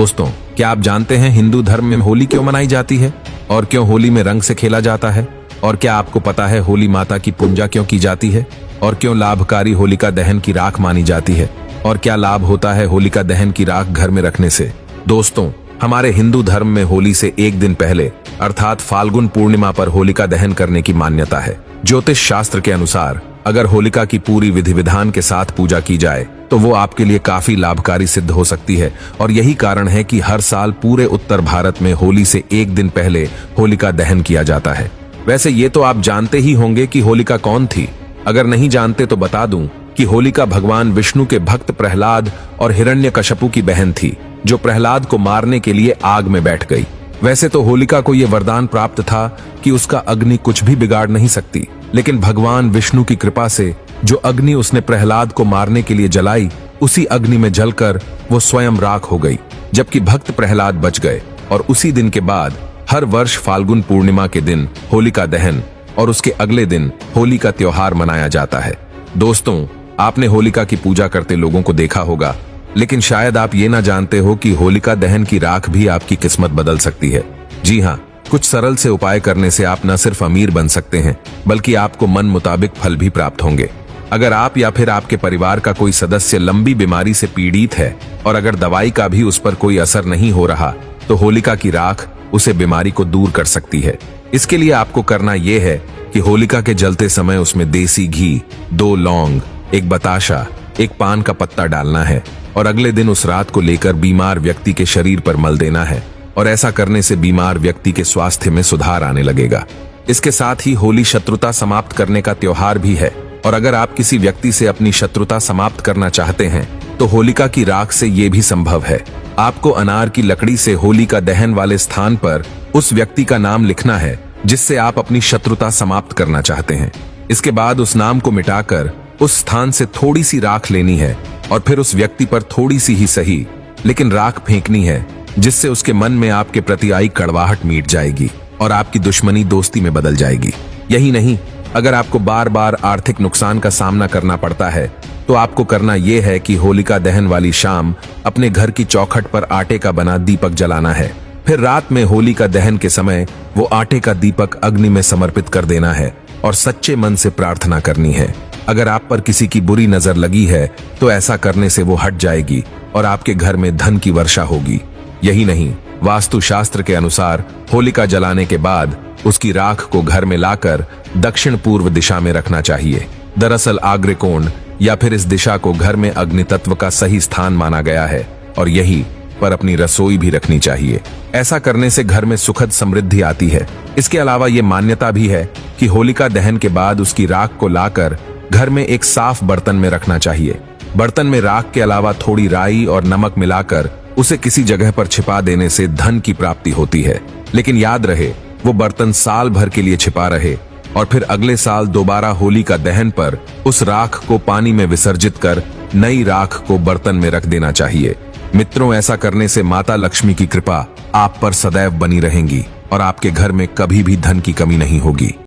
दोस्तों, क्या आप जानते हैं हिंदू धर्म में होली क्यों मनाई जाती है और क्यों होली में रंग से खेला जाता है? और क्या आपको पता है होली माता की पूजा क्यों की जाती है और क्यों लाभकारी होलिका दहन की राख मानी जाती है और क्या लाभ होता है होलिका दहन की राख घर में रखने से? दोस्तों, हमारे हिंदू धर्म में होली से एक दिन पहले अर्थात फाल्गुन पूर्णिमा पर होलिका दहन करने की मान्यता है। ज्योतिष शास्त्र के अनुसार अगर होलिका की पूरी विधि विधान के साथ पूजा की जाए तो वो आपके लिए काफी लाभकारी सिद्ध हो सकती है और यही कारण है कि हर साल पूरे उत्तर भारत में होली से एक दिन पहले होलिका दहन किया जाता है। वैसे ये तो आप जानते ही होंगे कि होलिका कौन थी। अगर नहीं जानते तो बता दूं कि होलिका भगवान विष्णु के भक्त प्रहलाद और हिरण्यकश्यपु की बहन थी, जो प्रहलाद को मारने के लिए आग में बैठ गई। वैसे तो होलिका को यह वरदान प्राप्त था कि उसका अग्नि कुछ भी बिगाड़ नहीं सकती, लेकिन भगवान विष्णु की कृपा से जो अग्नि उसने प्रहलाद को मारने के लिए जलाई, उसी अग्नि में जलकर वो स्वयं राख हो गई, जबकि भक्त प्रहलाद बच गए। और उसी दिन के बाद हर वर्ष फाल्गुन पूर्णिमा के दिन होलिका दहन और उसके अगले दिन होली का त्योहार मनाया जाता है। दोस्तों, आपने होलिका की पूजा करते लोगों को देखा होगा, लेकिन शायद आप ये ना जानते हो कि होलिका दहन की राख भी आपकी किस्मत बदल सकती है। जी हाँ, कुछ सरल से उपाय करने से आप न सिर्फ अमीर बन सकते हैं, बल्कि आपको मन मुताबिक फल भी प्राप्त होंगे। अगर आप या फिर आपके परिवार का कोई सदस्य लंबी बीमारी से पीड़ित है और अगर दवाई का भी उस पर कोई असर नहीं हो रहा, तो होलिका की राख उसे बीमारी को दूर कर सकती है। इसके लिए आपको करना यह है कि होलिका के जलते समय उसमें देसी घी, 2 लौंग, 1 बताशा, 1 पान का पत्ता डालना है और अगले दिन उस रात को लेकर बीमार व्यक्ति के शरीर पर मल देना है और ऐसा करने से बीमार व्यक्ति के स्वास्थ्य में सुधार आने लगेगा। इसके साथ ही होली शत्रुता समाप्त करने का त्योहार भी है और अगर आप किसी व्यक्ति से अपनी शत्रुता समाप्त करना चाहते हैं तो होलिका की राख से ये भी संभव है। आपको अनार की लकड़ी से होलिका दहन वाले स्थान पर उस व्यक्ति का नाम लिखना है जिससे आप अपनी शत्रुता समाप्त करना चाहते हैं। इसके बाद उस नाम को मिटाकर उस स्थान से थोड़ी सी राख लेनी है और फिर उस व्यक्ति पर थोड़ी सी ही सही लेकिन राख फेंकनी है, जिससे उसके मन में आपके प्रति आई कड़वाहट मिट जाएगी और आपकी दुश्मनी दोस्ती में बदल जाएगी। यही नहीं, अगर आपको बार बार आर्थिक नुकसान का सामना करना पड़ता है तो आपको करना यह है कि होलिका दहन वाली शाम अपने घर की चौखट पर आटे का बना दीपक जलाना है। फिर रात में होलिका दहन के समय वो आटे का दीपक अग्नि में समर्पित कर देना है और सच्चे मन से प्रार्थना करनी है। अगर आप पर किसी की बुरी नजर लगी है तो ऐसा करने से वो हट जाएगी और आपके घर में धन की वर्षा होगी। यही नहीं, वास्तु शास्त्र के अनुसार होलिका जलाने के बाद उसकी राख को घर में लाकर दक्षिण पूर्व दिशा में रखना चाहिए। दरअसल आग्नेय या फिर इस दिशा को घर में अग्नि तत्व का सही स्थान माना गया है और यही पर अपनी रसोई भी रखनी चाहिए। ऐसा करने से घर में सुखद समृद्धि आती है। इसके अलावा ये मान्यता भी है कि होलिका दहन के बाद उसकी राख को लाकर घर में एक साफ बर्तन में रखना चाहिए। बर्तन में राख के अलावा थोड़ी राई और नमक मिलाकर उसे किसी जगह पर छिपा देने से धन की प्राप्ति होती है। लेकिन याद रहे, वो बर्तन साल भर के लिए छिपा रहे और फिर अगले साल दोबारा होलिका दहन पर उस राख को पानी में विसर्जित कर नई राख को बर्तन में रख देना चाहिए। मित्रों, ऐसा करने से माता लक्ष्मी की कृपा आप पर सदैव बनी रहेंगी और आपके घर में कभी भी धन की कमी नहीं होगी।